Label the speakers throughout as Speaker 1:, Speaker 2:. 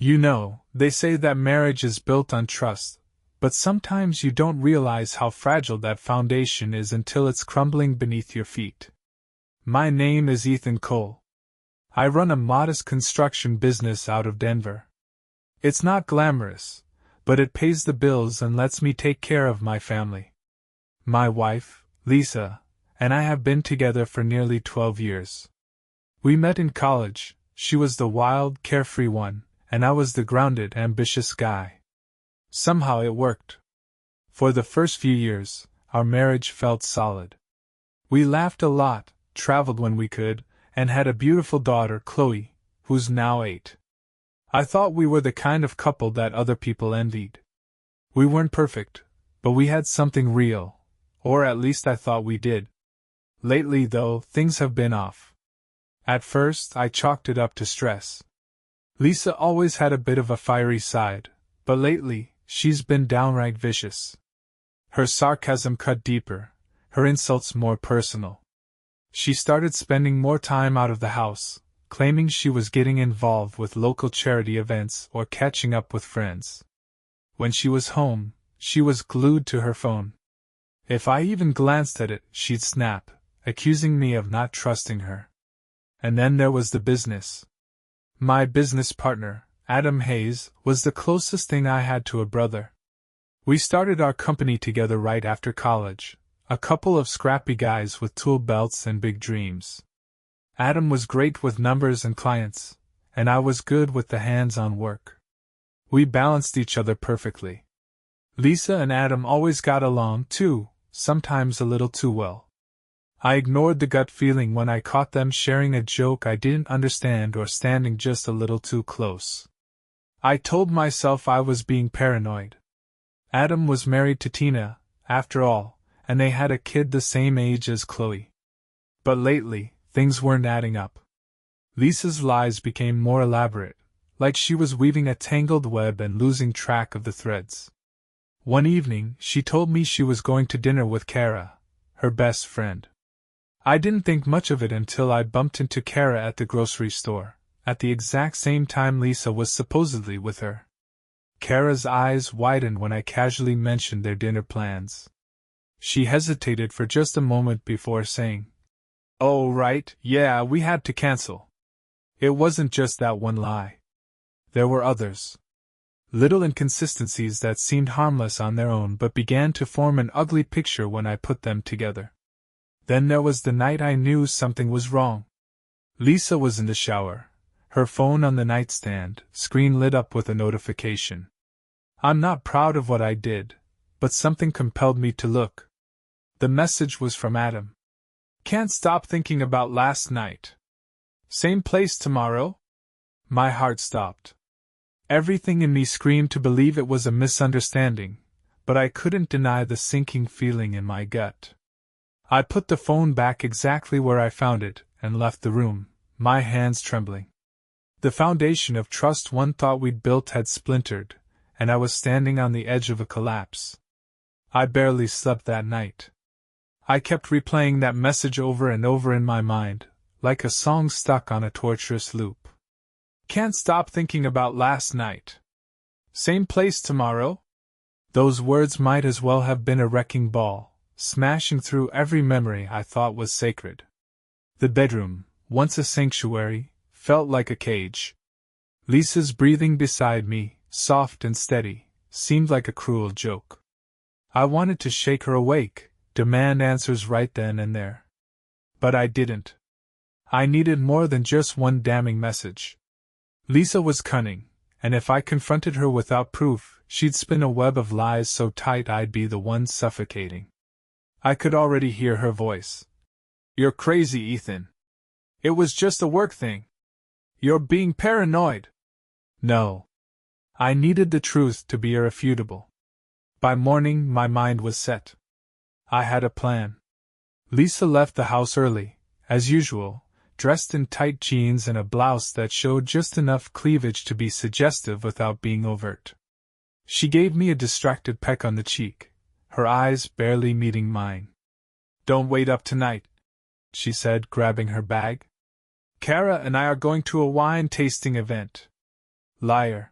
Speaker 1: You know, they say that marriage is built on trust, but sometimes you don't realize how fragile that foundation is until it's crumbling beneath your feet. My name is Ethan Cole. I run a modest construction business out of Denver. It's not glamorous, but it pays the bills and lets me take care of my family. My wife, Lisa, and I have been together for nearly 12 years. We met in college. She was the wild, carefree one, and I was the grounded, ambitious guy. Somehow it worked. For the first few years, our marriage felt solid. We laughed a lot, traveled when we could, and had a beautiful daughter, Chloe, who's now 8. I thought we were the kind of couple that other people envied. We weren't perfect, but we had something real, or at least I thought we did. Lately, though, things have been off. At first, I chalked it up to stress. Lisa always had a bit of a fiery side, but lately, she's been downright vicious. Her sarcasm cut deeper, her insults more personal. She started spending more time out of the house, claiming she was getting involved with local charity events or catching up with friends. When she was home, she was glued to her phone. If I even glanced at it, she'd snap, accusing me of not trusting her. And then there was the business. My business partner, Adam Hayes, was the closest thing I had to a brother. We started our company together right after college, a couple of scrappy guys with tool belts and big dreams. Adam was great with numbers and clients, and I was good with the hands-on work. We balanced each other perfectly. Lisa and Adam always got along too, sometimes a little too well. I ignored the gut feeling when I caught them sharing a joke I didn't understand or standing just a little too close. I told myself I was being paranoid. Adam was married to Tina, after all, and they had a kid the same age as Chloe. But lately, things weren't adding up. Lisa's lies became more elaborate, like she was weaving a tangled web and losing track of the threads. One evening, she told me she was going to dinner with Kara, her best friend. I didn't think much of it until I bumped into Kara at the grocery store, at the exact same time Lisa was supposedly with her. Kara's eyes widened when I casually mentioned their dinner plans. She hesitated for just a moment before saying, "Oh, right, yeah, we had to cancel." It wasn't just that one lie. There were others. Little inconsistencies that seemed harmless on their own but began to form an ugly picture when I put them together. Then there was the night I knew something was wrong. Lisa was in the shower, her phone on the nightstand, screen lit up with a notification. I'm not proud of what I did, but something compelled me to look. The message was from Adam. "Can't stop thinking about last night. Same place tomorrow?" My heart stopped. Everything in me screamed to believe it was a misunderstanding, but I couldn't deny the sinking feeling in my gut. I put the phone back exactly where I found it and left the room, my hands trembling. The foundation of trust one thought we'd built had splintered, and I was standing on the edge of a collapse. I barely slept that night. I kept replaying that message over and over in my mind, like a song stuck on a torturous loop. "Can't stop thinking about last night. Same place tomorrow?" Those words might as well have been a wrecking ball, smashing through every memory I thought was sacred. The bedroom, once a sanctuary, felt like a cage. Lisa's breathing beside me, soft and steady, seemed like a cruel joke. I wanted to shake her awake, demand answers right then and there. But I didn't. I needed more than just one damning message. Lisa was cunning, and if I confronted her without proof, she'd spin a web of lies so tight I'd be the one suffocating. I could already hear her voice. "You're crazy, Ethan. It was just a work thing. You're being paranoid." No. I needed the truth to be irrefutable. By morning, my mind was set. I had a plan. Lisa left the house early, as usual, dressed in tight jeans and a blouse that showed just enough cleavage to be suggestive without being overt. She gave me a distracted peck on the cheek, her eyes barely meeting mine. "Don't wait up tonight," she said, grabbing her bag. "Kara and I are going to a wine tasting event. Liar.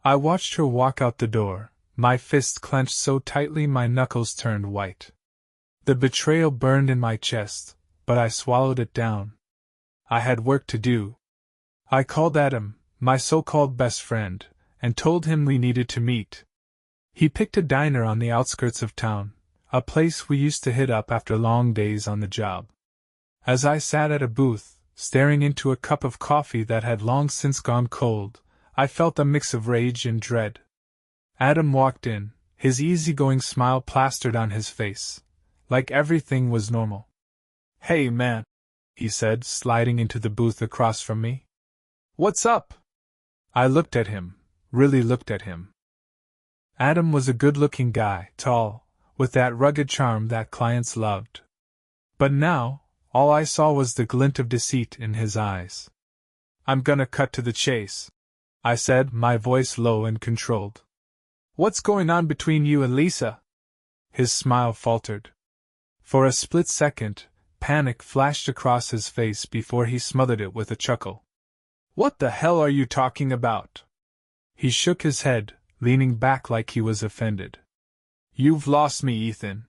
Speaker 1: I watched her walk out the door, my fist clenched so tightly my knuckles turned white. The betrayal burned in my chest, but I swallowed it down. I had work to do. I called Adam, my so-called best friend, and told him we needed to meet. He picked a diner on the outskirts of town, a place we used to hit up after long days on the job. As I sat at a booth, staring into a cup of coffee that had long since gone cold, I felt a mix of rage and dread. Adam walked in, his easygoing smile plastered on his face, like everything was normal. "Hey man," he said, sliding into the booth across from me. "What's up?" I looked at him, really looked at him. Adam was a good-looking guy, tall, with that rugged charm that clients loved. But now, all I saw was the glint of deceit in his eyes. "I'm gonna cut to the chase," I said, my voice low and controlled. "What's going on between you and Lisa?" His smile faltered. For a split second, panic flashed across his face before he smothered it with a chuckle. "What the hell are you talking about?" He shook his head, leaning back like he was offended. "You've lost me, Ethan.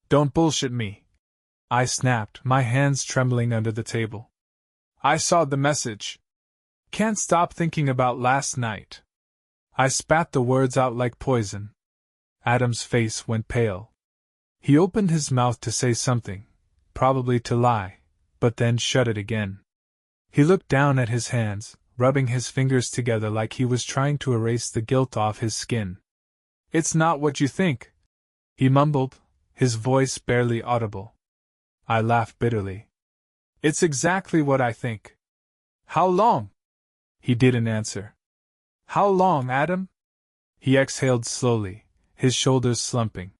Speaker 1: Don't bullshit me," I snapped, my hands trembling under the table. "I saw the message. Can't stop thinking about last night." I spat the words out like poison. Adam's face went pale. He opened his mouth to say something, probably to lie, but then shut it again. He looked down at his hands, rubbing his fingers together like he was trying to erase the guilt off his skin. "It's not what you think," he mumbled, his voice barely audible. I laughed bitterly. "It's exactly what I think." "How long?" He didn't answer. "How long, Adam?" He exhaled slowly, his shoulders slumping.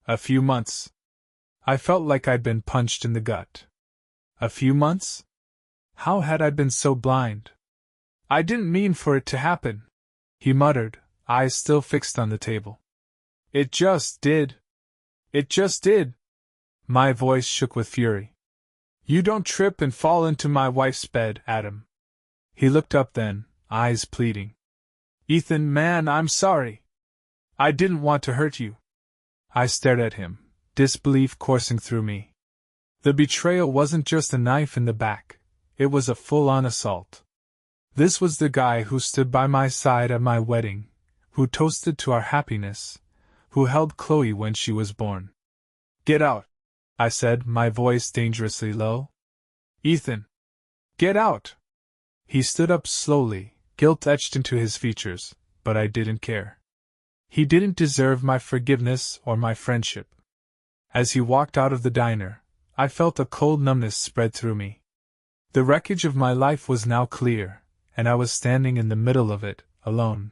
Speaker 1: "A few months." I felt like I'd been punched in the gut. A few months? How had I been so blind? "I didn't mean for it to happen," he muttered, eyes still fixed on the table. "It just did. It just did." My voice shook with fury. "You don't trip and fall into my wife's bed, Adam." He looked up then, eyes pleading. "Ethan, man, I'm sorry. I didn't want to hurt you." I stared at him, disbelief coursing through me. The betrayal wasn't just a knife in the back, it was a full-on assault. This was the guy who stood by my side at my wedding, who toasted to our happiness, who held Chloe when she was born. "Get out," I said, my voice dangerously low. "Ethan! Get out!" He stood up slowly, guilt etched into his features, but I didn't care. He didn't deserve my forgiveness or my friendship. As he walked out of the diner, I felt a cold numbness spread through me. The wreckage of my life was now clear, and I was standing in the middle of it, alone.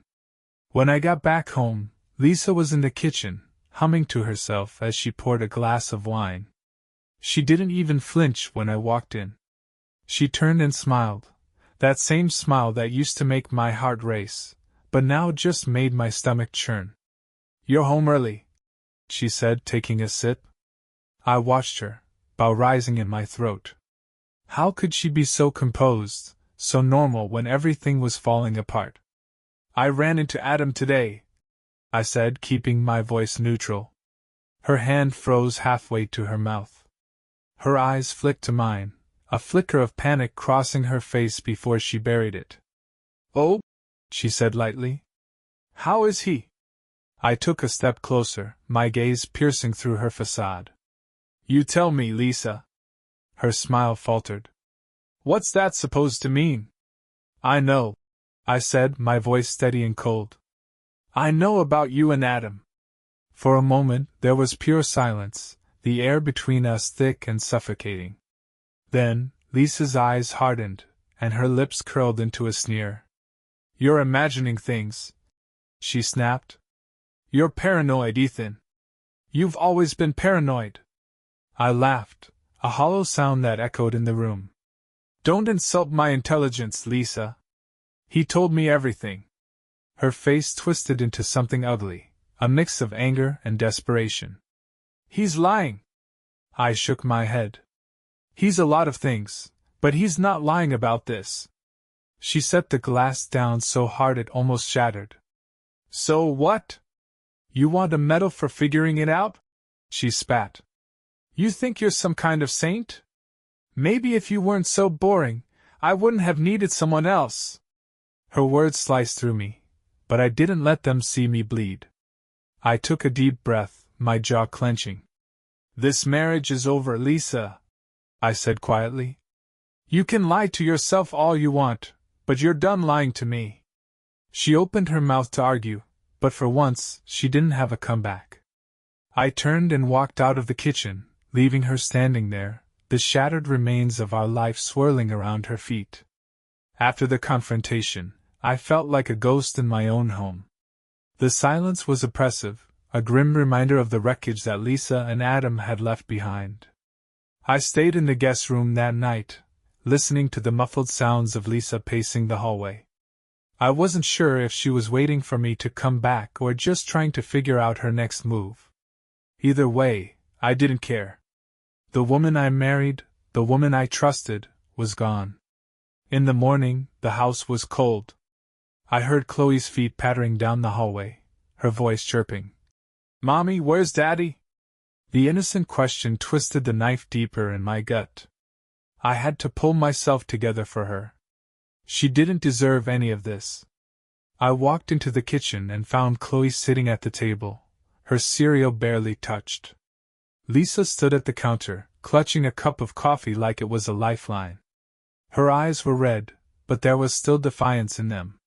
Speaker 1: When I got back home, Lisa was in the kitchen, humming to herself as she poured a glass of wine. She didn't even flinch when I walked in. She turned and smiled, that same smile that used to make my heart race, but now just made my stomach churn. "You're home early," she said, taking a sip. I watched her, bow rising in my throat. How could she be so composed, so normal when everything was falling apart? "I ran into Adam today," I said, keeping my voice neutral. Her hand froze halfway to her mouth. Her eyes flicked to mine, a flicker of panic crossing her face before she buried it. "Oh?" she said lightly. "How is he?" I took a step closer, my gaze piercing through her facade. "You tell me, Lisa." Her smile faltered. "What's that supposed to mean?" "I know," I said, my voice steady and cold. "I know about you and Adam." For a moment there was pure silence, the air between us thick and suffocating. Then, Lisa's eyes hardened, and her lips curled into a sneer. "You're imagining things," she snapped. "You're paranoid, Ethan. You've always been paranoid." I laughed, a hollow sound that echoed in the room. "Don't insult my intelligence, Lisa. He told me everything." Her face twisted into something ugly, a mix of anger and desperation. "He's lying." I shook my head. "He's a lot of things, but he's not lying about this." She set the glass down so hard it almost shattered. So what? You want a medal for figuring it out? She spat. You think you're some kind of saint? Maybe if you weren't so boring, I wouldn't have needed someone else. Her words sliced through me, but I didn't let them see me bleed. I took a deep breath, my jaw clenching. This marriage is over, Lisa, I said quietly. You can lie to yourself all you want, but you're done lying to me. She opened her mouth to argue, but for once she didn't have a comeback. I turned and walked out of the kitchen, leaving her standing there, the shattered remains of our life swirling around her feet. After the confrontation, I felt like a ghost in my own home. The silence was oppressive, a grim reminder of the wreckage that Lisa and Adam had left behind. I stayed in the guest room that night, listening to the muffled sounds of Lisa pacing the hallway. I wasn't sure if she was waiting for me to come back or just trying to figure out her next move. Either way, I didn't care. The woman I married, the woman I trusted, was gone. In the morning, the house was cold. I heard Chloe's feet pattering down the hallway, her voice chirping. Mommy, where's Daddy? The innocent question twisted the knife deeper in my gut. I had to pull myself together for her. She didn't deserve any of this. I walked into the kitchen and found Chloe sitting at the table, her cereal barely touched. Lisa stood at the counter, clutching a cup of coffee like it was a lifeline. Her eyes were red, but there was still defiance in them.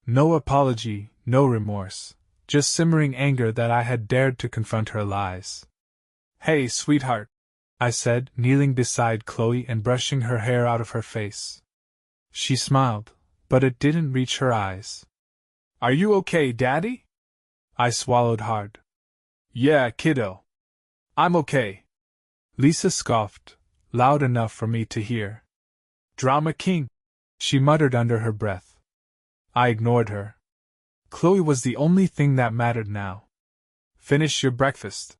Speaker 1: No apology, no remorse, just simmering anger that I had dared to confront her lies. Hey, sweetheart, I said, kneeling beside Chloe and brushing her hair out of her face. She smiled, but it didn't reach her eyes. Are you okay, Daddy? I swallowed hard. Yeah, kiddo. I'm okay. Lisa scoffed, loud enough for me to hear. Drama king, she muttered under her breath. I ignored her. Chloe was the only thing that mattered now. Finish your breakfast,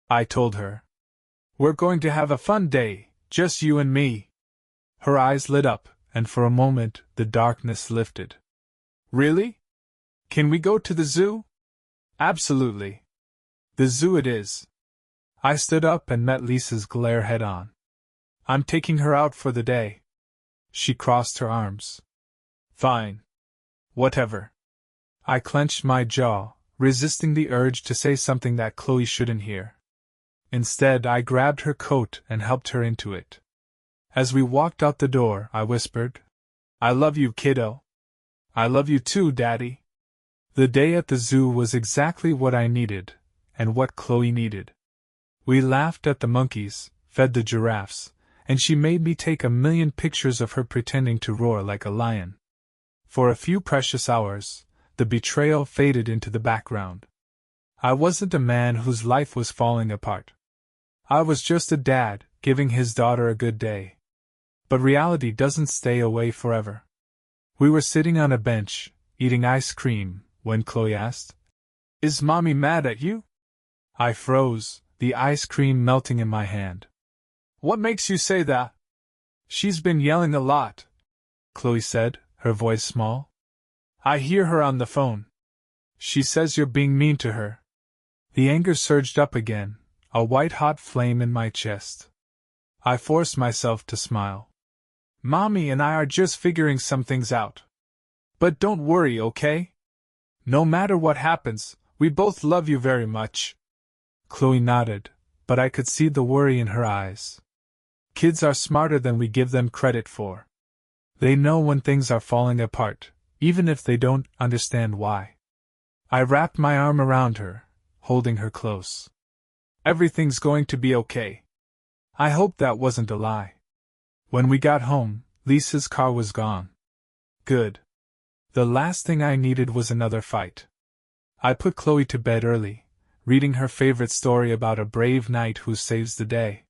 Speaker 1: I told her. We're going to have a fun day, just you and me. Her eyes lit up, and for a moment the darkness lifted. Really? Can we go to the zoo? Absolutely. The zoo it is. I stood up and met Lisa's glare head on. I'm taking her out for the day. She crossed her arms. Fine. Whatever. I clenched my jaw, resisting the urge to say something that Chloe shouldn't hear. Instead, I grabbed her coat and helped her into it. As we walked out the door, I whispered, I love you, kiddo. I love you too, Daddy. The day at the zoo was exactly what I needed, and what Chloe needed. We laughed at the monkeys, fed the giraffes, and she made me take 1,000,000 pictures of her pretending to roar like a lion. For a few precious hours, the betrayal faded into the background. I wasn't a man whose life was falling apart. I was just a dad, giving his daughter a good day. But reality doesn't stay away forever. We were sitting on a bench, eating ice cream, when Chloe asked, Is Mommy mad at you? I froze, the ice cream melting in my hand. What makes you say that? She's been yelling a lot, Chloe said, her voice small. I hear her on the phone. She says you're being mean to her. The anger surged up again, a white-hot flame in my chest. I forced myself to smile. Mommy and I are just figuring some things out. But don't worry, okay? No matter what happens, we both love you very much. Chloe nodded, but I could see the worry in her eyes. Kids are smarter than we give them credit for. They know when things are falling apart, even if they don't understand why. I wrapped my arm around her, holding her close. Everything's going to be okay. I hope that wasn't a lie. When we got home, Lisa's car was gone. Good. The last thing I needed was another fight. I put Chloe to bed early, reading her favorite story about a brave knight who saves the day.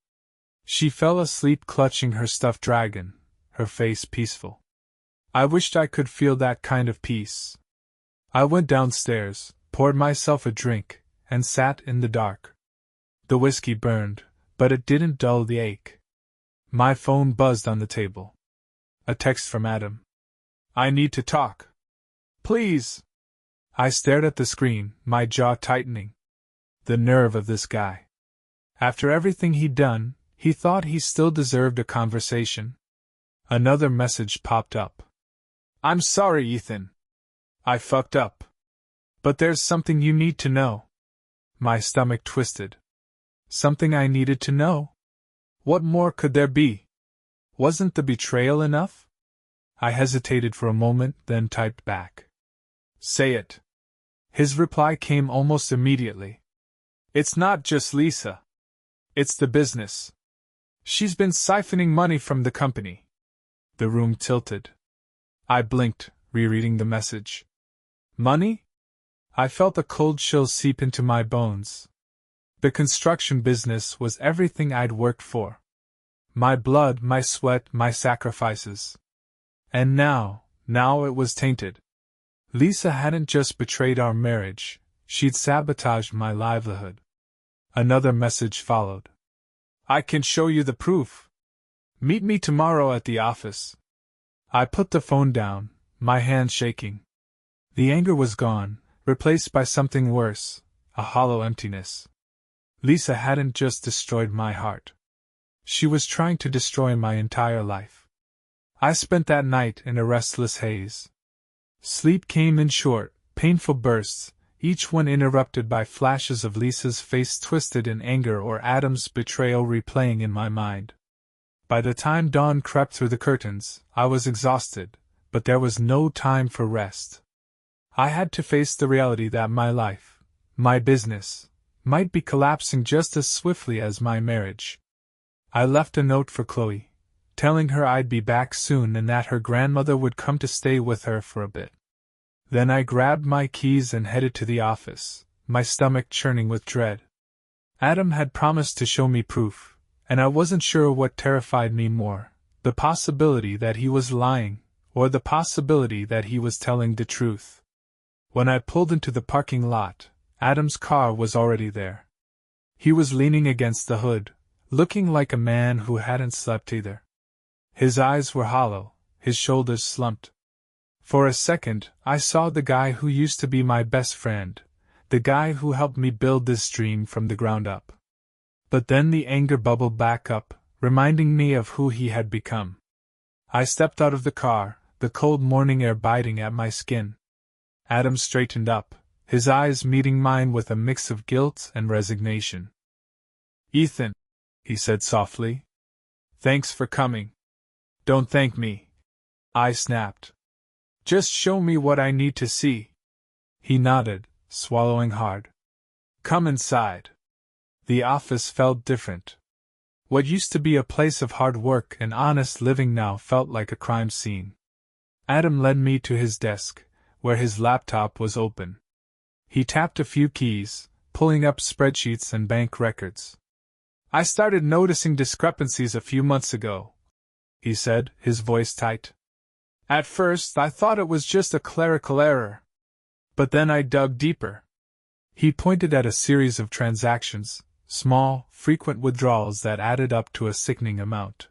Speaker 1: She fell asleep clutching her stuffed dragon, her face peaceful. I wished I could feel that kind of peace. I went downstairs, poured myself a drink, and sat in the dark. The whiskey burned, but it didn't dull the ache. My phone buzzed on the table. A text from Adam. I need to talk. Please. I stared at the screen, my jaw tightening. The nerve of this guy. After everything he'd done, he thought he still deserved a conversation. Another message popped up. I'm sorry, Ethan. I fucked up. But there's something you need to know. My stomach twisted. Something I needed to know? What more could there be? Wasn't the betrayal enough? I hesitated for a moment, then typed back. Say it. His reply came almost immediately. It's not just Lisa. It's the business. She's been siphoning money from the company. The room tilted. I blinked, rereading the message. Money? I felt a cold chill seep into my bones. The construction business was everything I'd worked for. My blood, my sweat, my sacrifices. And now it was tainted. Lisa hadn't just betrayed our marriage, she'd sabotaged my livelihood. Another message followed. I can show you the proof. Meet me tomorrow at the office. I put the phone down, my hand shaking. The anger was gone, replaced by something worse, a hollow emptiness. Lisa hadn't just destroyed my heart. She was trying to destroy my entire life. I spent that night in a restless haze. Sleep came in short, painful bursts, each one interrupted by flashes of Lisa's face twisted in anger or Adam's betrayal replaying in my mind. By the time dawn crept through the curtains, I was exhausted, but there was no time for rest. I had to face the reality that my life, my business, might be collapsing just as swiftly as my marriage. I left a note for Chloe, telling her I'd be back soon and that her grandmother would come to stay with her for a bit. Then I grabbed my keys and headed to the office, my stomach churning with dread. Adam had promised to show me proof, and I wasn't sure what terrified me more, the possibility that he was lying, or the possibility that he was telling the truth. When I pulled into the parking lot, Adam's car was already there. He was leaning against the hood, looking like a man who hadn't slept either. His eyes were hollow, his shoulders slumped. For a second, I saw the guy who used to be my best friend, the guy who helped me build this dream from the ground up. But then the anger bubbled back up, reminding me of who he had become. I stepped out of the car, the cold morning air biting at my skin. Adam straightened up, his eyes meeting mine with a mix of guilt and resignation. Ethan, he said softly. Thanks for coming. Don't thank me. I snapped. Just show me what I need to see. He nodded, swallowing hard. Come inside. The office felt different. What used to be a place of hard work and honest living now felt like a crime scene. Adam led me to his desk, where his laptop was open. He tapped a few keys, pulling up spreadsheets and bank records. I started noticing discrepancies a few months ago, he said, his voice tight. At first, I thought it was just a clerical error. But then I dug deeper. He pointed at a series of transactions, small, frequent withdrawals that added up to a sickening amount.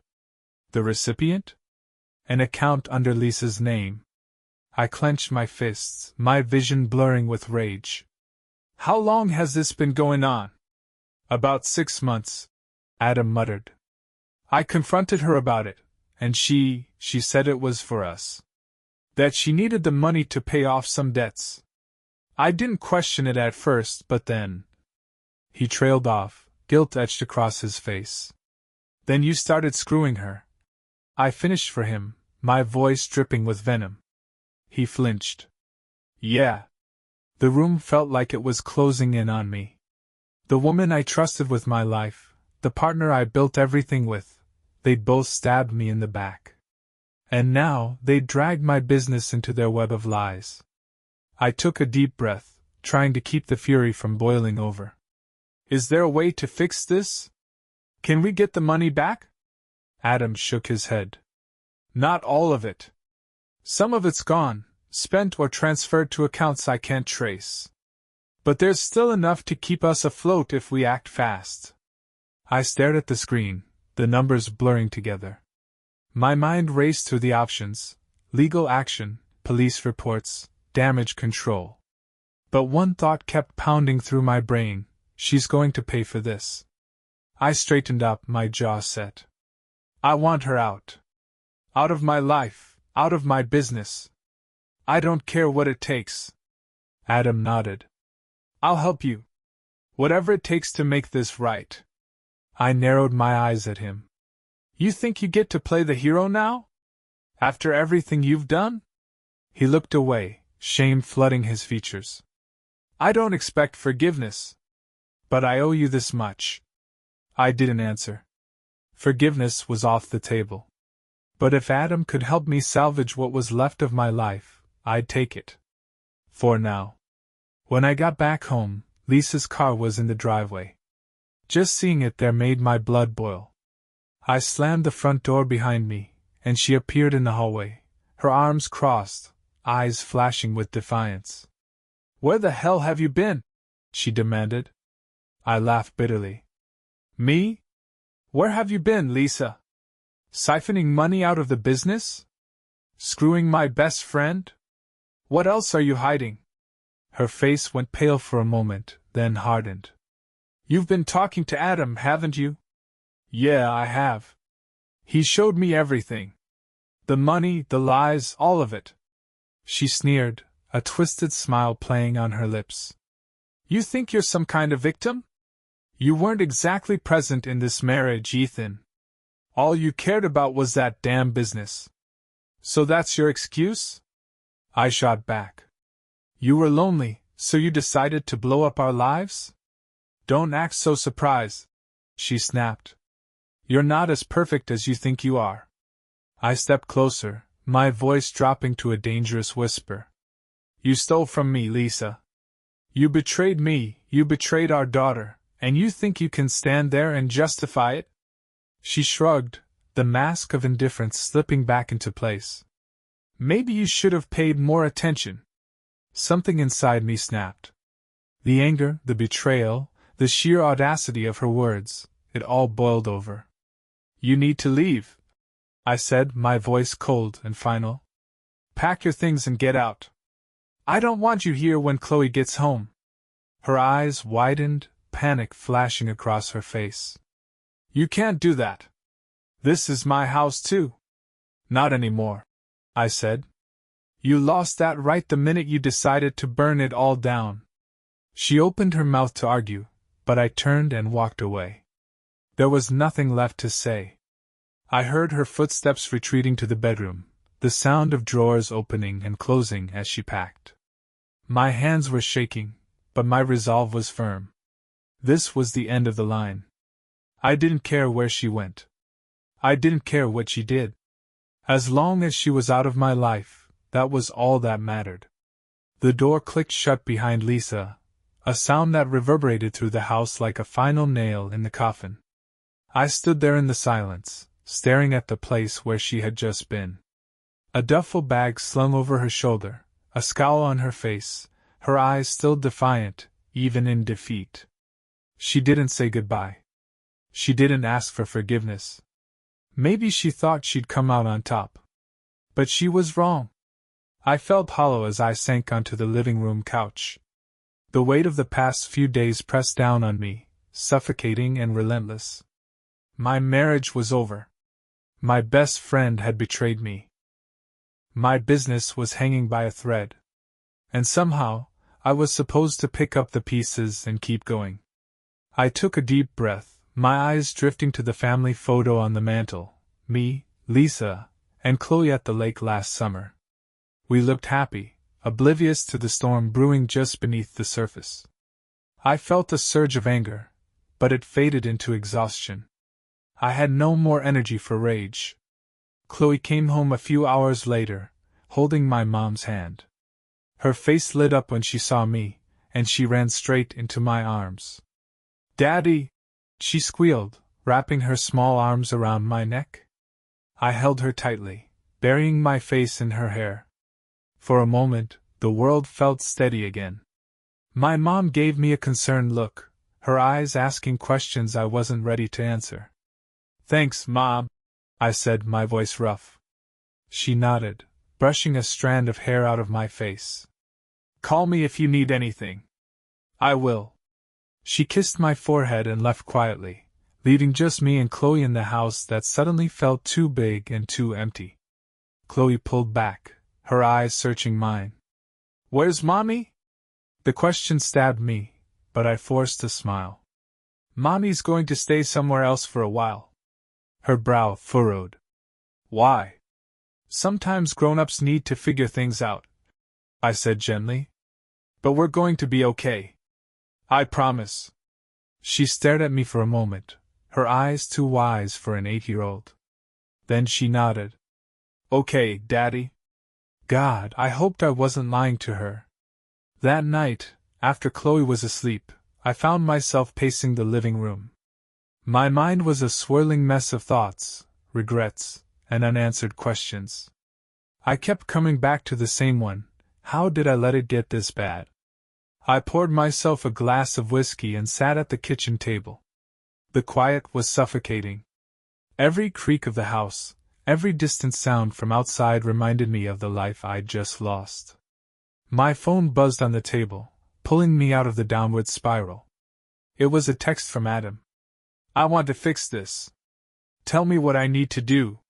Speaker 1: The recipient? An account under Lisa's name. I clenched my fists, my vision blurring with rage. How long has this been going on? About 6 months, Adam muttered. I confronted her about it, and she said it was for us. That she needed the money to pay off some debts. I didn't question it at first, but then... He trailed off, guilt etched across his face. Then you started screwing her. I finished for him, my voice dripping with venom. He flinched. Yeah. The room felt like it was closing in on me. The woman I trusted with my life, the partner I built everything with, they'd both stabbed me in the back. And now they'd dragged my business into their web of lies. I took a deep breath, trying to keep the fury from boiling over. Is there a way to fix this? Can we get the money back? Adam shook his head. Not all of it. Some of it's gone, spent or transferred to accounts I can't trace. But there's still enough to keep us afloat if we act fast. I stared at the screen, the numbers blurring together. My mind raced through the options, legal action, police reports, damage control. But one thought kept pounding through my brain: she's going to pay for this. I straightened up, my jaw set. I want her out. Out of my life, out of my business. I don't care what it takes. Adam nodded. I'll help you. Whatever it takes to make this right. I narrowed my eyes at him. You think you get to play the hero now? After everything you've done? He looked away, shame flooding his features. I don't expect forgiveness. But I owe you this much. I didn't answer. Forgiveness was off the table. But if Adam could help me salvage what was left of my life, I'd take it. For now. When I got back home, Lisa's car was in the driveway. Just seeing it there made my blood boil. I slammed the front door behind me, and she appeared in the hallway, her arms crossed, eyes flashing with defiance. Where the hell have you been? She demanded. I laughed bitterly. Me? Where have you been, Lisa? Siphoning money out of the business? Screwing my best friend? What else are you hiding? Her face went pale for a moment, then hardened. You've been talking to Adam, haven't you? Yeah, I have. He showed me everything. The money, the lies, all of it. She sneered, a twisted smile playing on her lips. You think you're some kind of victim? You weren't exactly present in this marriage, Ethan. All you cared about was that damn business. So that's your excuse? I shot back. You were lonely, so you decided to blow up our lives? Don't act so surprised, she snapped. You're not as perfect as you think you are. I stepped closer, my voice dropping to a dangerous whisper. You stole from me, Lisa. You betrayed me, you betrayed our daughter, and you think you can stand there and justify it? She shrugged, the mask of indifference slipping back into place. Maybe you should have paid more attention. Something inside me snapped. The anger, the betrayal, the sheer audacity of her words, it all boiled over. You need to leave, I said, my voice cold and final. Pack your things and get out. I don't want you here when Chloe gets home. Her eyes widened, panic flashing across her face. You can't do that. This is my house too. Not anymore, I said. You lost that right the minute you decided to burn it all down. She opened her mouth to argue, but I turned and walked away. There was nothing left to say. I heard her footsteps retreating to the bedroom, the sound of drawers opening and closing as she packed. My hands were shaking, but my resolve was firm. This was the end of the line. I didn't care where she went. I didn't care what she did. As long as she was out of my life, that was all that mattered. The door clicked shut behind Lisa, a sound that reverberated through the house like a final nail in the coffin. I stood there in the silence, staring at the place where she had just been. A duffel bag slung over her shoulder, a scowl on her face, her eyes still defiant, even in defeat. She didn't say goodbye. She didn't ask for forgiveness. Maybe she thought she'd come out on top. But she was wrong. I felt hollow as I sank onto the living room couch. The weight of the past few days pressed down on me, suffocating and relentless. My marriage was over. My best friend had betrayed me. My business was hanging by a thread. And somehow, I was supposed to pick up the pieces and keep going. I took a deep breath, my eyes drifting to the family photo on the mantel, me, Lisa, and Chloe at the lake last summer. We looked happy, oblivious to the storm brewing just beneath the surface. I felt a surge of anger, but it faded into exhaustion. I had no more energy for rage. Chloe came home a few hours later, holding my mom's hand. Her face lit up when she saw me, and she ran straight into my arms. "Daddy!" she squealed, wrapping her small arms around my neck. I held her tightly, burying my face in her hair. For a moment, the world felt steady again. My mom gave me a concerned look, her eyes asking questions I wasn't ready to answer. "Thanks, Mom," I said, my voice rough. She nodded, brushing a strand of hair out of my face. "Call me if you need anything." "I will." She kissed my forehead and left quietly, leaving just me and Chloe in the house that suddenly felt too big and too empty. Chloe pulled back, her eyes searching mine. "Where's Mommy?" The question stabbed me, but I forced a smile. "Mommy's going to stay somewhere else for a while." Her brow furrowed. "Why?" "Sometimes grown-ups need to figure things out," I said gently. "But we're going to be okay. I promise." She stared at me for a moment, her eyes too wise for an 8-year-old. Then she nodded. "Okay, Daddy." God, I hoped I wasn't lying to her. That night, after Chloe was asleep, I found myself pacing the living room. My mind was a swirling mess of thoughts, regrets, and unanswered questions. I kept coming back to the same one: how did I let it get this bad? I poured myself a glass of whiskey and sat at the kitchen table. The quiet was suffocating. Every creak of the house, every distant sound from outside reminded me of the life I'd just lost. My phone buzzed on the table, pulling me out of the downward spiral. It was a text from Adam. "I want to fix this. Tell me what I need to do."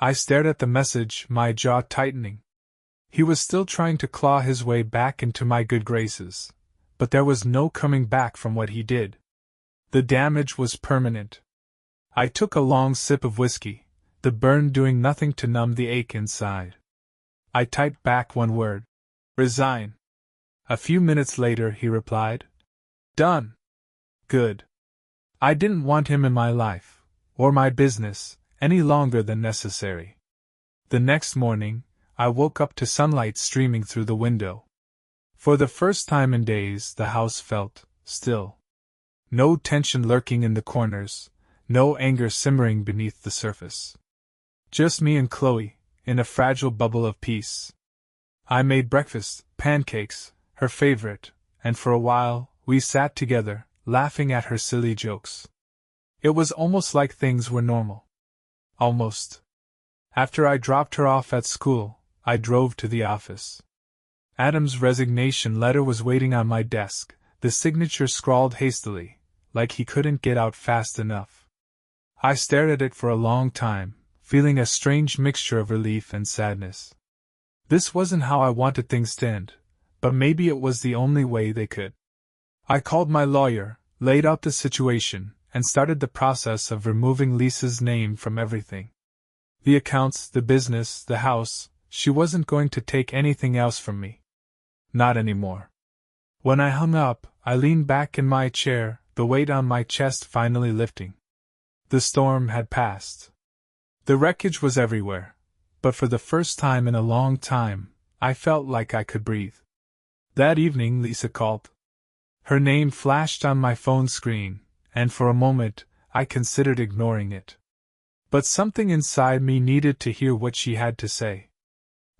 Speaker 1: I stared at the message, my jaw tightening. He was still trying to claw his way back into my good graces, but there was no coming back from what he did. The damage was permanent. I took a long sip of whiskey, the burn doing nothing to numb the ache inside. I typed back one word: resign. A few minutes later he replied, "Done." Good. I didn't want him in my life, or my business, any longer than necessary. The next morning, I woke up to sunlight streaming through the window. For the first time in days, the house felt still. No tension lurking in the corners, no anger simmering beneath the surface. Just me and Chloe, in a fragile bubble of peace. I made breakfast, pancakes, her favorite, and for a while, we sat together, laughing at her silly jokes. It was almost like things were normal. Almost. After I dropped her off at school, I drove to the office. Adam's resignation letter was waiting on my desk, the signature scrawled hastily, like he couldn't get out fast enough. I stared at it for a long time, feeling a strange mixture of relief and sadness. This wasn't how I wanted things to end, but maybe it was the only way they could. I called my lawyer, laid out the situation, and started the process of removing Lisa's name from everything. The accounts, the business, the house. She wasn't going to take anything else from me. Not anymore. When I hung up, I leaned back in my chair, the weight on my chest finally lifting. The storm had passed. The wreckage was everywhere, but for the first time in a long time, I felt like I could breathe. That evening Lisa called. Her name flashed on my phone screen, and for a moment, I considered ignoring it. But something inside me needed to hear what she had to say.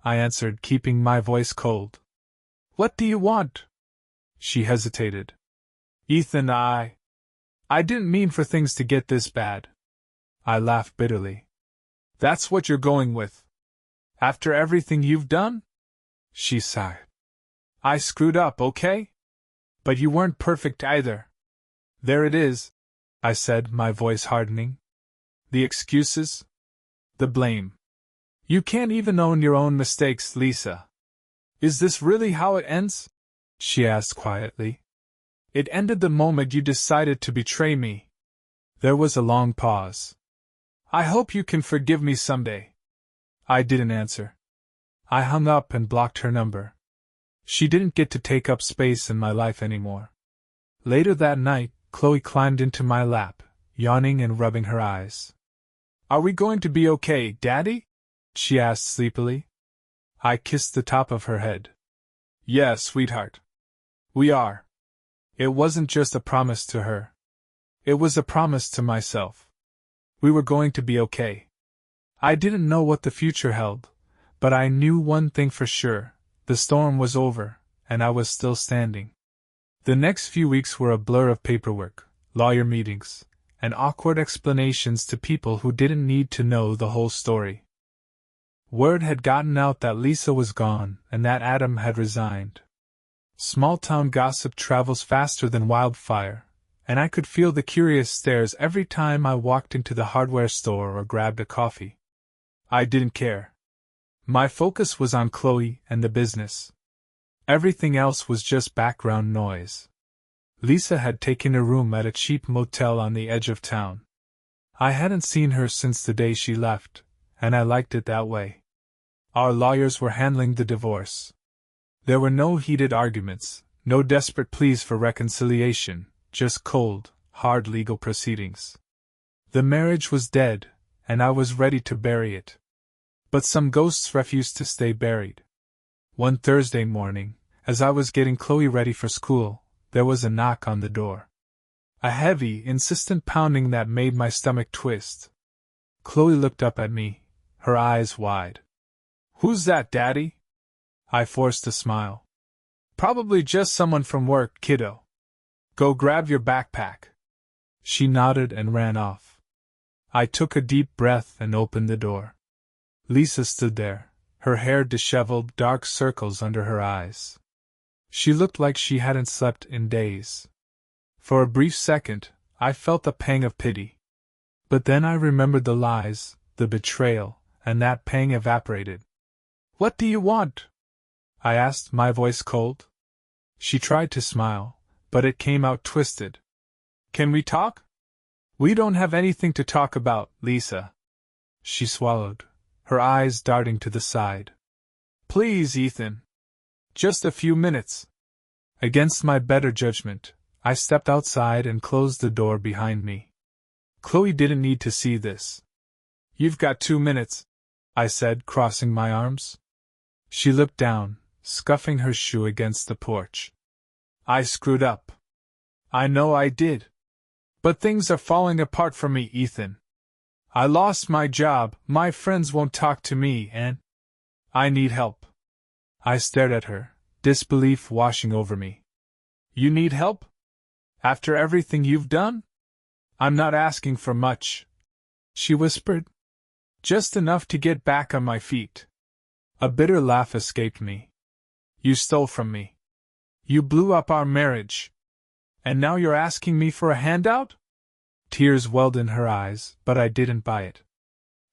Speaker 1: I answered, keeping my voice cold. "What do you want?" She hesitated. "Ethan, I didn't mean for things to get this bad." I laughed bitterly. "That's what you're going with? After everything you've done?" She sighed. "I screwed up, okay? But you weren't perfect either." "There it is," I said, my voice hardening. "The excuses? The blame. You can't even own your own mistakes, Lisa." "Is this really how it ends?" she asked quietly. "It ended the moment you decided to betray me." There was a long pause. "I hope you can forgive me someday." I didn't answer. I hung up and blocked her number. She didn't get to take up space in my life anymore. Later that night, Chloe climbed into my lap, yawning and rubbing her eyes. "Are we going to be okay, Daddy?" she asked sleepily. I kissed the top of her head. "Yes, sweetheart. We are." It wasn't just a promise to her. It was a promise to myself. We were going to be okay. I didn't know what the future held, but I knew one thing for sure: the storm was over, and I was still standing. The next few weeks were a blur of paperwork, lawyer meetings, and awkward explanations to people who didn't need to know the whole story. Word had gotten out that Lisa was gone and that Adam had resigned. Small-town gossip travels faster than wildfire, and I could feel the curious stares every time I walked into the hardware store or grabbed a coffee. I didn't care. My focus was on Chloe and the business. Everything else was just background noise. Lisa had taken a room at a cheap motel on the edge of town. I hadn't seen her since the day she left, and I liked it that way. Our lawyers were handling the divorce. There were no heated arguments, no desperate pleas for reconciliation, just cold, hard legal proceedings. The marriage was dead, and I was ready to bury it. But some ghosts refused to stay buried. One Thursday morning, as I was getting Chloe ready for school, there was a knock on the door. A heavy, insistent pounding that made my stomach twist. Chloe looked up at me, her eyes wide. "Who's that, Daddy?" I forced a smile. "Probably just someone from work, kiddo. Go grab your backpack." She nodded and ran off. I took a deep breath and opened the door. Lisa stood there, her hair disheveled, dark circles under her eyes. She looked like she hadn't slept in days. For a brief second, I felt a pang of pity. But then I remembered the lies, the betrayal, and that pang evaporated. "What do you want?" I asked, my voice cold. She tried to smile, but it came out twisted. "Can we talk?" "We don't have anything to talk about, Lisa." She swallowed, her eyes darting to the side. "Please, Ethan. Just a few minutes." Against my better judgment, I stepped outside and closed the door behind me. Chloe didn't need to see this. "You've got 2 minutes," I said, crossing my arms. She looked down, scuffing her shoe against the porch. "I screwed up. I know I did. But things are falling apart for me, Ethan. I lost my job, my friends won't talk to me, and I need help." I stared at her, disbelief washing over me. "You need help? After everything you've done?" "I'm not asking for much," she whispered. "Just enough to get back on my feet." A bitter laugh escaped me. "You stole from me. You blew up our marriage. And now you're asking me for a handout?" Tears welled in her eyes, but I didn't buy it.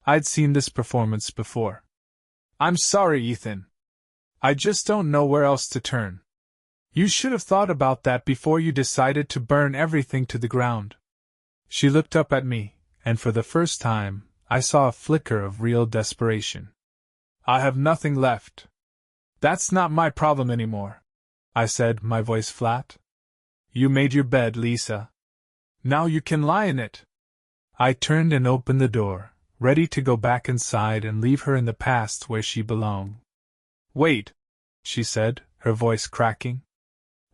Speaker 1: I'd seen this performance before. "I'm sorry, Ethan. I just don't know where else to turn. You should have thought about that before you decided to burn everything to the ground." She looked up at me, and for the first time, I saw a flicker of real desperation. "I have nothing left. That's not my problem anymore," I said, my voice flat. "You made your bed, Lisa. Now you can lie in it." I turned and opened the door, ready to go back inside and leave her in the past where she belonged. "Wait," she said, her voice cracking.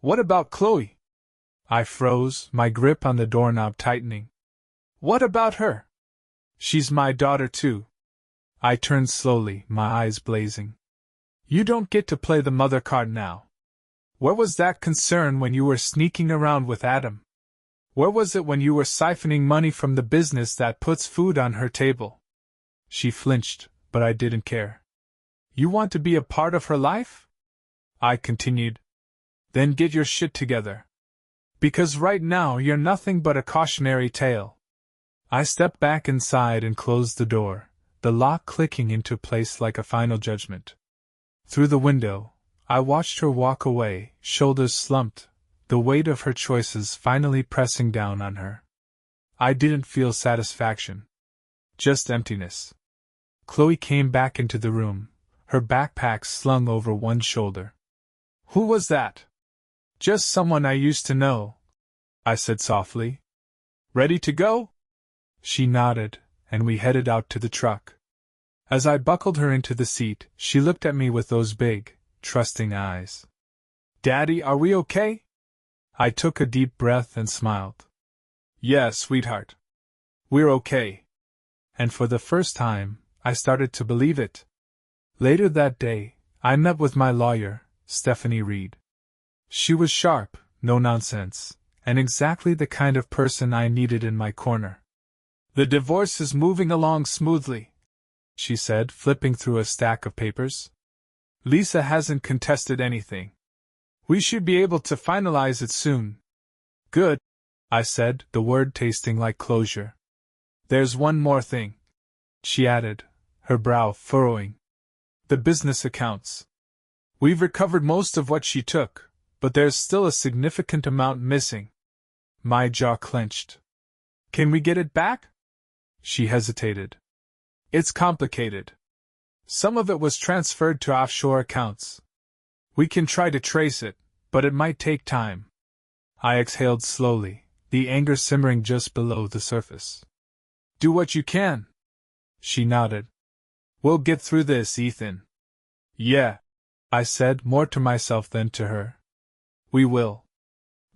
Speaker 1: "What about Chloe?" I froze, my grip on the doorknob tightening. "What about her?" "She's my daughter too." I turned slowly, my eyes blazing. "You don't get to play the mother card now. Where was that concern when you were sneaking around with Adam? Where was it when you were siphoning money from the business that puts food on her table?" She flinched, but I didn't care. "You want to be a part of her life?" I continued. "Then get your shit together. Because right now you're nothing but a cautionary tale." I stepped back inside and closed the door, the lock clicking into place like a final judgment. Through the window, I watched her walk away, shoulders slumped, the weight of her choices finally pressing down on her. I didn't feel satisfaction. Just emptiness. Chloe came back into the room, her backpack slung over one shoulder. "Who was that?" "Just someone I used to know," I said softly. "Ready to go?" She nodded, and we headed out to the truck. As I buckled her into the seat, she looked at me with those big, trusting eyes. "Daddy, are we okay?" I took a deep breath and smiled. "Yeah, sweetheart. We're okay." And for the first time, I started to believe it. Later that day, I met with my lawyer, Stephanie Reed. She was sharp, no nonsense, and exactly the kind of person I needed in my corner. "The divorce is moving along smoothly," she said, flipping through a stack of papers. Lisa hasn't contested anything. We should be able to finalize it soon. Good, I said, the word tasting like closure. There's one more thing, she added, her brow furrowing. The business accounts. We've recovered most of what she took, but there's still a significant amount missing. My jaw clenched. Can we get it back? She hesitated. It's complicated. Some of it was transferred to offshore accounts. We can try to trace it, but it might take time. I exhaled slowly, the anger simmering just below the surface. Do what you can. She nodded. We'll get through this, Ethan. Yeah, I said, more to myself than to her. We will.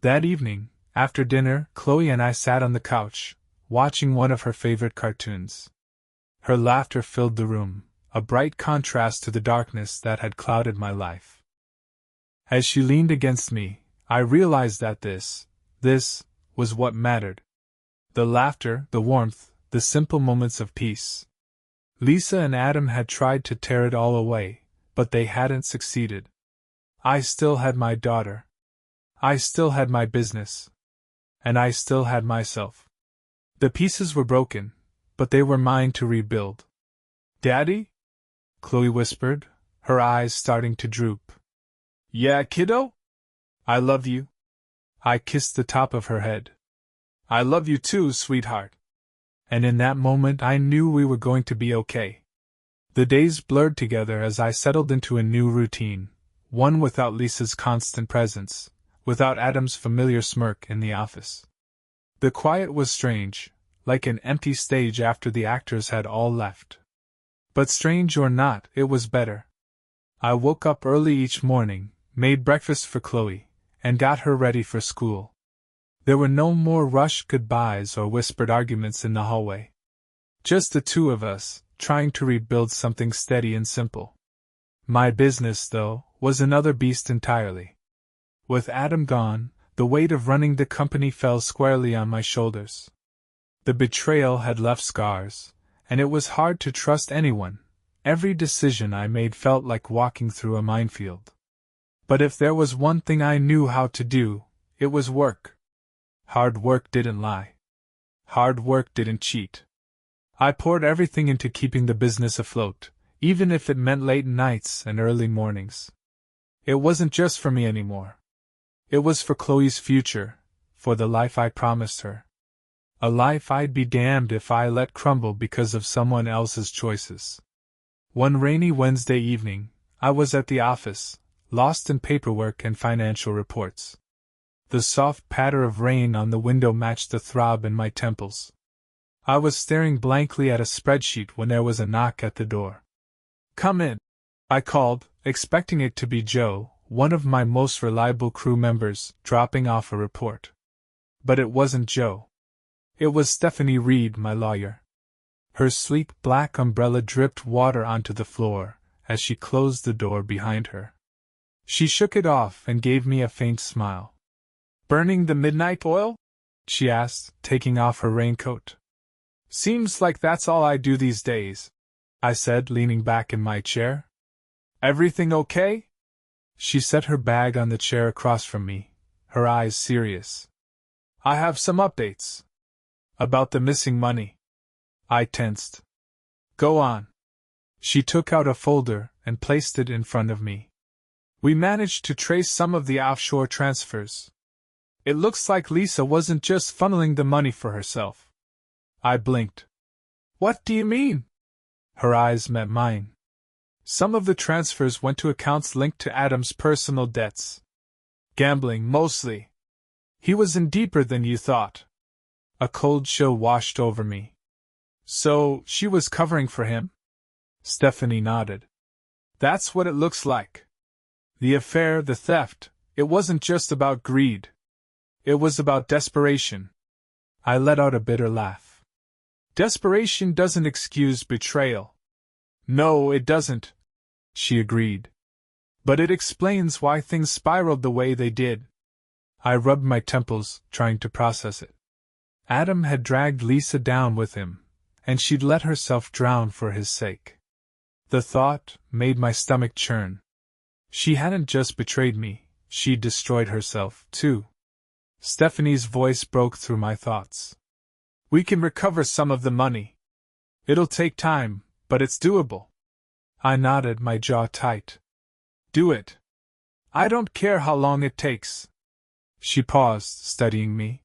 Speaker 1: That evening, after dinner, Chloe and I sat on the couch, watching one of her favorite cartoons. Her laughter filled the room, a bright contrast to the darkness that had clouded my life. As she leaned against me, I realized that this was what mattered. The laughter, the warmth, the simple moments of peace. Lisa and Adam had tried to tear it all away, but they hadn't succeeded. I still had my daughter. I still had my business. And I still had myself. The pieces were broken, but they were mine to rebuild. Daddy? Chloe whispered, her eyes starting to droop. Yeah, kiddo? I love you. I kissed the top of her head. I love you too, sweetheart. And in that moment I knew we were going to be okay. The days blurred together as I settled into a new routine, one without Lisa's constant presence, without Adam's familiar smirk in the office. The quiet was strange, like an empty stage after the actors had all left. But strange or not, it was better. I woke up early each morning, made breakfast for Chloe, and got her ready for school. There were no more rushed goodbyes or whispered arguments in the hallway. Just the two of us, trying to rebuild something steady and simple. My business, though, was another beast entirely. With Adam gone, the weight of running the company fell squarely on my shoulders. The betrayal had left scars, and it was hard to trust anyone. Every decision I made felt like walking through a minefield. But if there was one thing I knew how to do, it was work. Hard work didn't lie. Hard work didn't cheat. I poured everything into keeping the business afloat, even if it meant late nights and early mornings. It wasn't just for me anymore. It was for Chloe's future, for the life I promised her. A life I'd be damned if I let crumble because of someone else's choices. One rainy Wednesday evening, I was at the office, lost in paperwork and financial reports. The soft patter of rain on the window matched the throb in my temples. I was staring blankly at a spreadsheet when there was a knock at the door. Come in, I called, expecting it to be Joe, one of my most reliable crew members, dropping off a report. But it wasn't Joe. It was Stephanie Reed, my lawyer. Her sleek black umbrella dripped water onto the floor as she closed the door behind her. She shook it off and gave me a faint smile. Burning the midnight oil? She asked, taking off her raincoat. Seems like that's all I do these days, I said, leaning back in my chair. Everything okay? She set her bag on the chair across from me, her eyes serious. I have some updates. About the missing money. I tensed. Go on. She took out a folder and placed it in front of me. We managed to trace some of the offshore transfers. It looks like Lisa wasn't just funneling the money for herself. I blinked. What do you mean? Her eyes met mine. Some of the transfers went to accounts linked to Adam's personal debts. Gambling, mostly. He was in deeper than you thought. A cold chill washed over me. So, she was covering for him? Stephanie nodded. That's what it looks like. The affair, the theft, it wasn't just about greed. It was about desperation. I let out a bitter laugh. Desperation doesn't excuse betrayal. No, it doesn't, she agreed. But it explains why things spiraled the way they did. I rubbed my temples, trying to process it. Adam had dragged Lisa down with him, and she'd let herself drown for his sake. The thought made my stomach churn. She hadn't just betrayed me, she'd destroyed herself, too. Stephanie's voice broke through my thoughts. We can recover some of the money. It'll take time, but it's doable. I nodded, my jaw tight. Do it. I don't care how long it takes. She paused, studying me.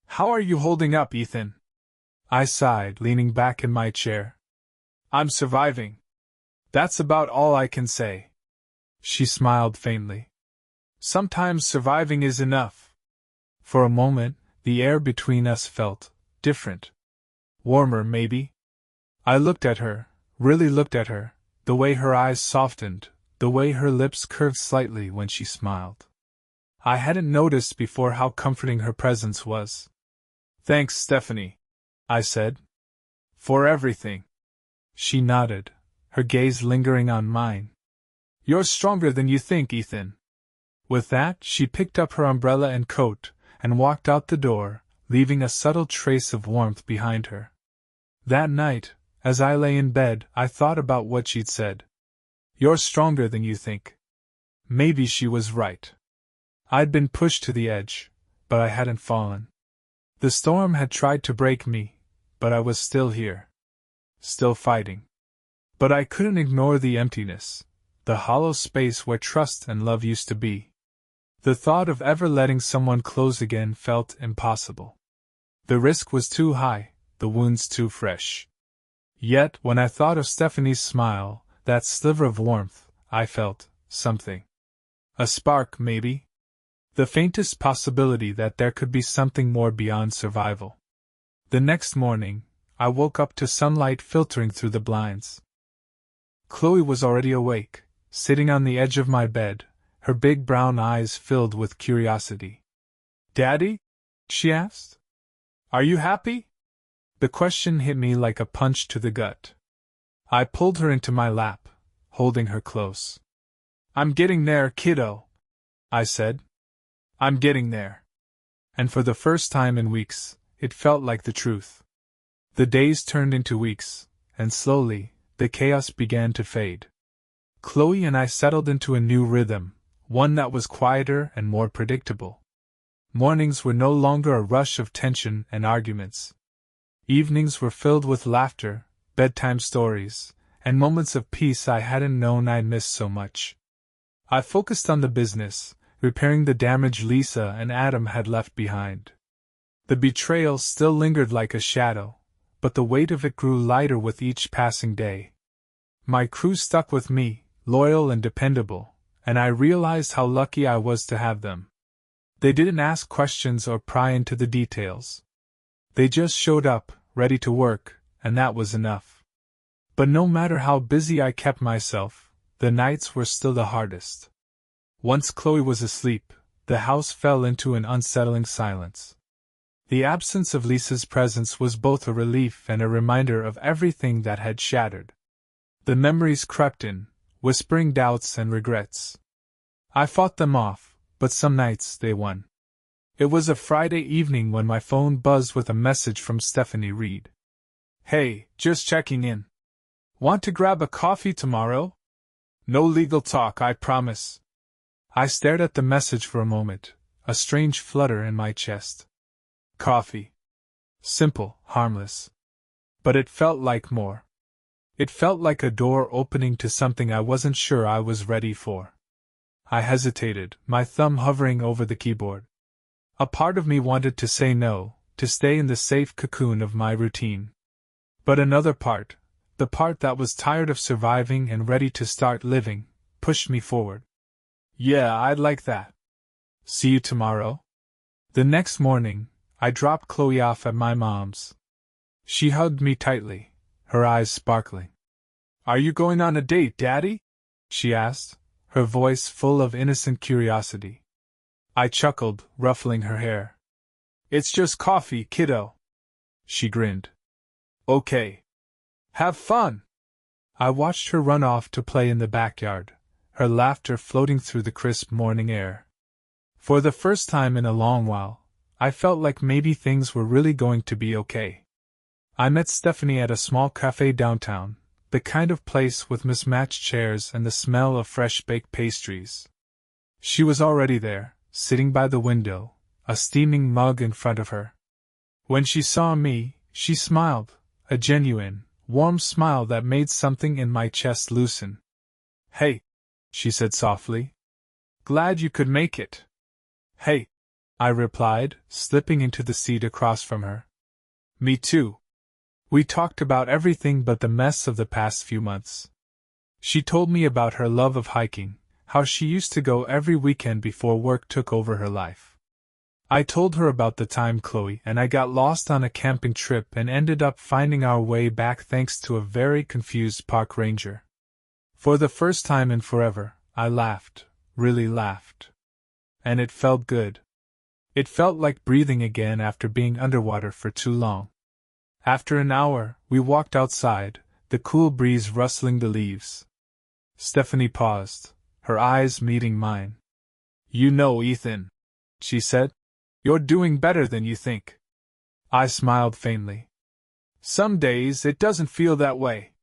Speaker 1: How are you holding up, Ethan? I sighed, leaning back in my chair. I'm surviving. That's about all I can say. She smiled faintly. Sometimes surviving is enough. For a moment, the air between us felt different. Warmer, maybe? I looked at her, really looked at her, the way her eyes softened, the way her lips curved slightly when she smiled. I hadn't noticed before how comforting her presence was. Thanks, Stephanie, I said. For everything. She nodded, her gaze lingering on mine. You're stronger than you think, Ethan. With that, she picked up her umbrella and coat, and walked out the door, leaving a subtle trace of warmth behind her. That night, as I lay in bed, I thought about what she'd said. You're stronger than you think. Maybe she was right. I'd been pushed to the edge, but I hadn't fallen. The storm had tried to break me, but I was still here. Still fighting. But I couldn't ignore the emptiness, the hollow space where trust and love used to be. The thought of ever letting someone close again felt impossible. The risk was too high, the wounds too fresh. Yet, when I thought of Stephanie's smile, that sliver of warmth, I felt something. A spark, maybe? The faintest possibility that there could be something more beyond survival. The next morning, I woke up to sunlight filtering through the blinds. Chloe was already awake, sitting on the edge of my bed, her big brown eyes filled with curiosity. Daddy? She asked. Are you happy? The question hit me like a punch to the gut. I pulled her into my lap, holding her close. I'm getting there, kiddo, I said. I'm getting there. And for the first time in weeks, it felt like the truth. The days turned into weeks, and slowly, the chaos began to fade. Chloe and I settled into a new rhythm, one that was quieter and more predictable. Mornings were no longer a rush of tension and arguments. Evenings were filled with laughter, bedtime stories, and moments of peace I hadn't known I'd missed so much. I focused on the business, repairing the damage Lisa and Adam had left behind. The betrayal still lingered like a shadow, but the weight of it grew lighter with each passing day. My crew stuck with me, loyal and dependable, and I realized how lucky I was to have them. They didn't ask questions or pry into the details. They just showed up, ready to work, and that was enough. But no matter how busy I kept myself, the nights were still the hardest. Once Chloe was asleep, the house fell into an unsettling silence. The absence of Lisa's presence was both a relief and a reminder of everything that had shattered. The memories crept in, whispering doubts and regrets. I fought them off, but some nights they won. It was a Friday evening when my phone buzzed with a message from Stephanie Reed. Hey, just checking in. Want to grab a coffee tomorrow? No legal talk, I promise. I stared at the message for a moment, a strange flutter in my chest. Coffee. Simple, harmless. But it felt like more. It felt like a door opening to something I wasn't sure I was ready for. I hesitated, my thumb hovering over the keyboard. A part of me wanted to say no, to stay in the safe cocoon of my routine. But another part, the part that was tired of surviving and ready to start living, pushed me forward. Yeah, I'd like that. See you tomorrow? The next morning, I dropped Chloe off at my mom's. She hugged me tightly, her eyes sparkling. Are you going on a date, Daddy? She asked, her voice full of innocent curiosity. I chuckled, ruffling her hair. It's just coffee, kiddo. She grinned. Okay. Have fun. I watched her run off to play in the backyard, her laughter floating through the crisp morning air. For the first time in a long while, I felt like maybe things were really going to be okay. I met Stephanie at a small cafe downtown, the kind of place with mismatched chairs and the smell of fresh baked pastries. She was already there, sitting by the window, a steaming mug in front of her. When she saw me, she smiled, a genuine, warm smile that made something in my chest loosen. "Hey," she said softly. "Glad you could make it." "Hey," I replied, slipping into the seat across from her. "Me too." We talked about everything but the mess of the past few months. She told me about her love of hiking, how she used to go every weekend before work took over her life. I told her about the time Chloe and I got lost on a camping trip and ended up finding our way back thanks to a very confused park ranger. For the first time in forever, I laughed, really laughed. And it felt good. It felt like breathing again after being underwater for too long. After an hour, we walked outside, the cool breeze rustling the leaves. Stephanie paused, her eyes meeting mine. "You know, Ethan," she said, "you're doing better than you think." I smiled faintly. "Some days it doesn't feel that way."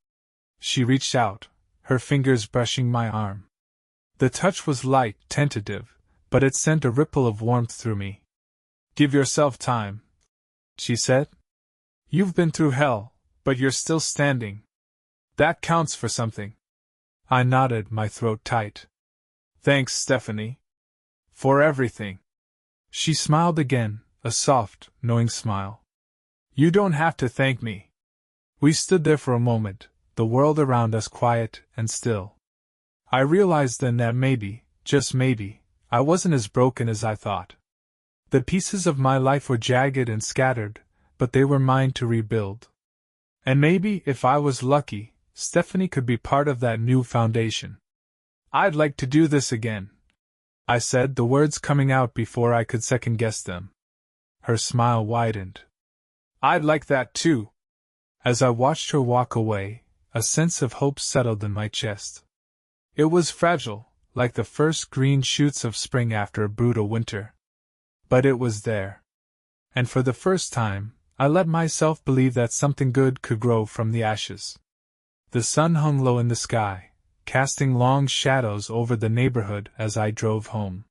Speaker 1: She reached out, her fingers brushing my arm. The touch was light, tentative, but it sent a ripple of warmth through me. "Give yourself time," she said. "You've been through hell, but you're still standing. That counts for something." I nodded, my throat tight. "Thanks, Stephanie. For everything." She smiled again, a soft, knowing smile. "You don't have to thank me." We stood there for a moment, the world around us quiet and still. I realized then that maybe, just maybe, I wasn't as broken as I thought. The pieces of my life were jagged and scattered, but they were mine to rebuild. And maybe, if I was lucky, Stephanie could be part of that new foundation. "I'd like to do this again," I said, the words coming out before I could second-guess them. Her smile widened. "I'd like that too." As I watched her walk away, a sense of hope settled in my chest. It was fragile, like the first green shoots of spring after a brutal winter. But it was there. And for the first time, I let myself believe that something good could grow from the ashes. The sun hung low in the sky, casting long shadows over the neighborhood as I drove home.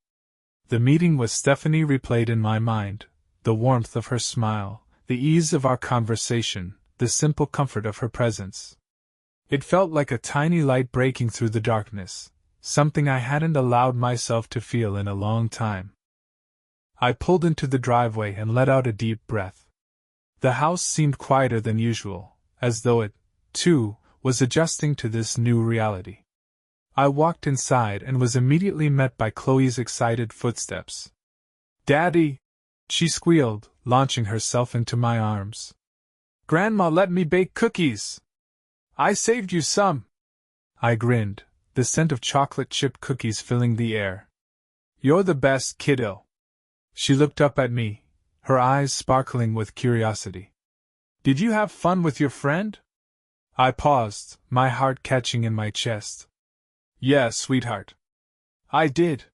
Speaker 1: The meeting with Stephanie replayed in my mind, the warmth of her smile, the ease of our conversation, the simple comfort of her presence. It felt like a tiny light breaking through the darkness, something I hadn't allowed myself to feel in a long time. I pulled into the driveway and let out a deep breath. The house seemed quieter than usual, as though it, too, was adjusting to this new reality. I walked inside and was immediately met by Chloe's excited footsteps. "Daddy!" she squealed, launching herself into my arms. "Grandma let me bake cookies! I saved you some!" I grinned, the scent of chocolate chip cookies filling the air. "You're the best, kiddo." She looked up at me, her eyes sparkling with curiosity. "Did you have fun with your friend?" I paused, my heart catching in my chest. "Yes, sweetheart. I did.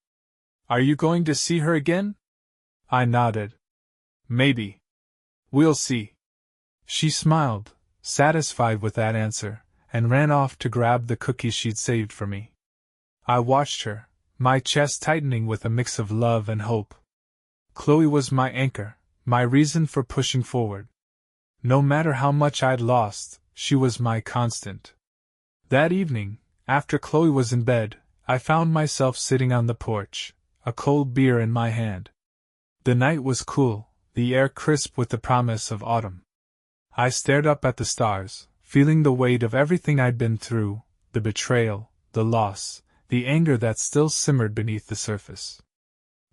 Speaker 1: Are you going to see her again?" I nodded. "Maybe. We'll see." She smiled, satisfied with that answer, and ran off to grab the cookies she'd saved for me. I watched her, my chest tightening with a mix of love and hope. Chloe was my anchor, my reason for pushing forward. No matter how much I'd lost, she was my constant. That evening, after Chloe was in bed, I found myself sitting on the porch, a cold beer in my hand. The night was cool, the air crisp with the promise of autumn. I stared up at the stars, feeling the weight of everything I'd been through, the betrayal, the loss, the anger that still simmered beneath the surface.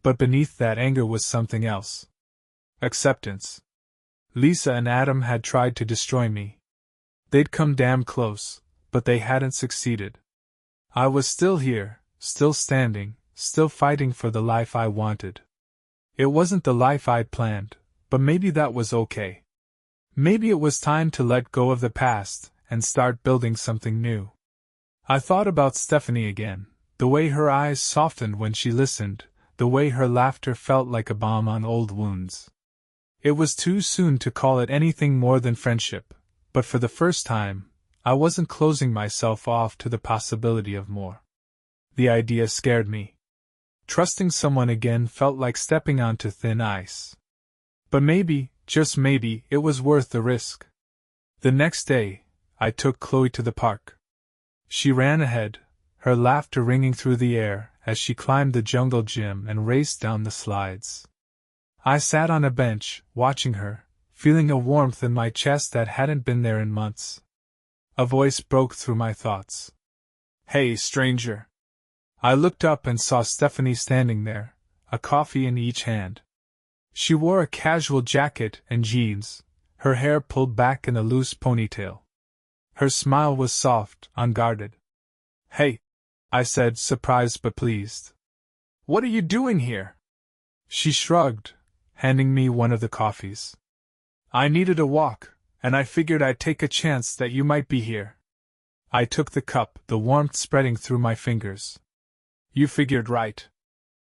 Speaker 1: But beneath that anger was something else. Acceptance. Lisa and Adam had tried to destroy me. They'd come damn close, but they hadn't succeeded. I was still here, still standing, still fighting for the life I wanted. It wasn't the life I'd planned, but maybe that was okay. Maybe it was time to let go of the past and start building something new. I thought about Stephanie again, the way her eyes softened when she listened, the way her laughter felt like a balm on old wounds. It was too soon to call it anything more than friendship, but for the first time, I wasn't closing myself off to the possibility of more. The idea scared me. Trusting someone again felt like stepping onto thin ice. But maybe, just maybe, it was worth the risk. The next day, I took Chloe to the park. She ran ahead, her laughter ringing through the air as she climbed the jungle gym and raced down the slides. I sat on a bench, watching her, feeling a warmth in my chest that hadn't been there in months. A voice broke through my thoughts. "Hey, stranger." I looked up and saw Stephanie standing there, a coffee in each hand. She wore a casual jacket and jeans, her hair pulled back in a loose ponytail. Her smile was soft, unguarded. "Hey," I said, surprised but pleased. "What are you doing here?" She shrugged, handing me one of the coffees. "I needed a walk, and I figured I'd take a chance that you might be here." I took the cup, the warmth spreading through my fingers. "You figured right."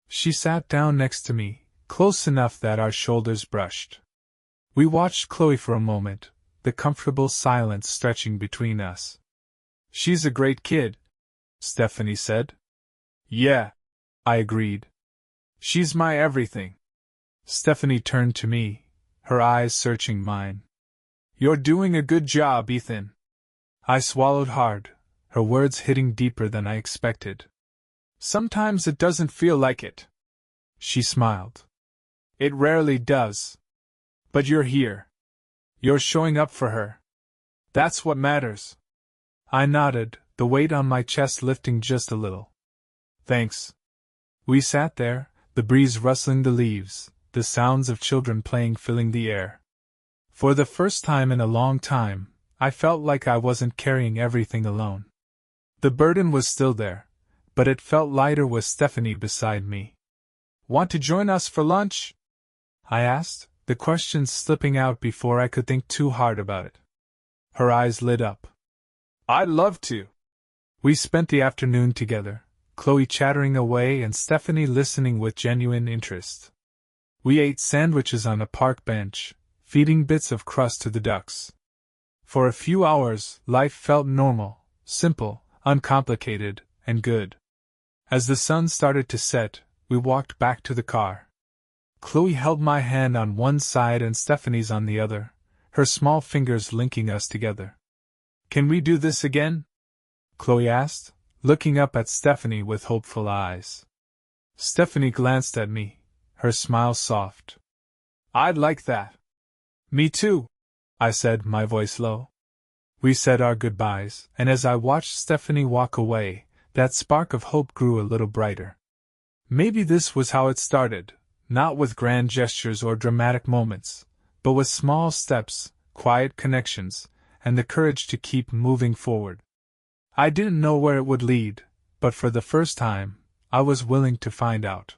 Speaker 1: She sat down next to me, close enough that our shoulders brushed. We watched Chloe for a moment, the comfortable silence stretching between us. "She's a great kid," Stephanie said. "Yeah," I agreed. "She's my everything." Stephanie turned to me, her eyes searching mine. "You're doing a good job, Ethan." I swallowed hard, her words hitting deeper than I expected. "Sometimes it doesn't feel like it." She smiled. "It rarely does. But you're here. You're showing up for her. That's what matters." I nodded, the weight on my chest lifting just a little. "Thanks." We sat there, the breeze rustling the leaves, the sounds of children playing filling the air. For the first time in a long time, I felt like I wasn't carrying everything alone. The burden was still there, but it felt lighter with Stephanie beside me. "Want to join us for lunch?" I asked, the question slipping out before I could think too hard about it. Her eyes lit up. "I'd love to." We spent the afternoon together, Chloe chattering away and Stephanie listening with genuine interest. We ate sandwiches on a park bench, feeding bits of crust to the ducks. For a few hours, life felt normal, simple, uncomplicated, and good. As the sun started to set, we walked back to the car. Chloe held my hand on one side and Stephanie's on the other, her small fingers linking us together. "Can we do this again?" Chloe asked, looking up at Stephanie with hopeful eyes. Stephanie glanced at me, her smile soft. "I'd like that." "Me too," I said, my voice low. We said our goodbyes, and as I watched Stephanie walk away, that spark of hope grew a little brighter. Maybe this was how it started, not with grand gestures or dramatic moments, but with small steps, quiet connections, and the courage to keep moving forward. I didn't know where it would lead, but for the first time, I was willing to find out.